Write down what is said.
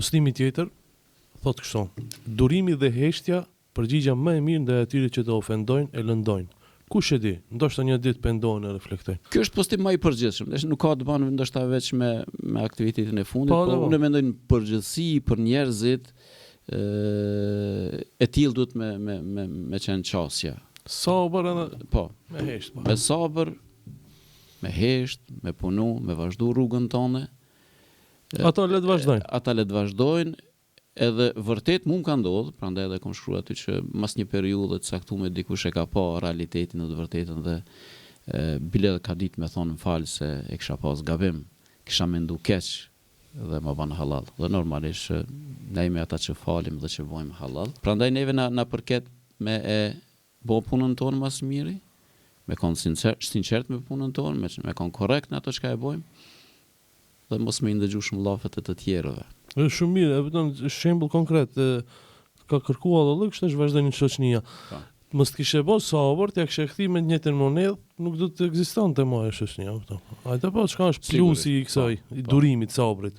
Postimi tjetër thot kështu: durimi dhe heshtja përgjigja më e mirë ndaj atyre që të ofendojnë e lëndojnë. Kush e di, ndoshta një ditë pendohen e reflektojnë. Kjo është postim më i përgjithshëm. Nuk ka të bëjë ndoshta veç me aktivitetin e fundit, por unë mendoj në përgjithësi për njerëzit e tillë duhet me qenë qasja. Sabër edhe po, me hesht. Me sabër, me hesht, me punu, me vazhdu rrugën tonë. Ata le të vazhdojnë. Ata le të vazhdojnë. Edhe vërtet mu më ka ndodhur, prandaj edhe kam shkruar aty që mas një periudhe të caktuar dikush e ka pa realitetin dhe të vërtetën dhe bile ka ditë me thonë falë se e kisha pas gabim, kisha mendu keq dhe më ban halal. Dhe normalisht ne jemi ata që falim dhe që bëjmë halal. Prandaj neve na përket me e bo punën tonë mas miri, me konë sinqert me punën tonë, me konë korrekt në ato që ka e bëjmë, dhe mos me ndëgju shumë llafet e të tjerëve. Është shumë mirë, e vetëm shembull konkret, ka kërkuar edhe kështu është vazhdojnë shoqënia. Mos të kishe bërë sabër, t'ja kishe kthyer me të njëjtën monedhë, nuk do të ekzistonte më ajo shoqënia, kupton. Ajde po çka është plusi i kësaj, i durimit, sabrit.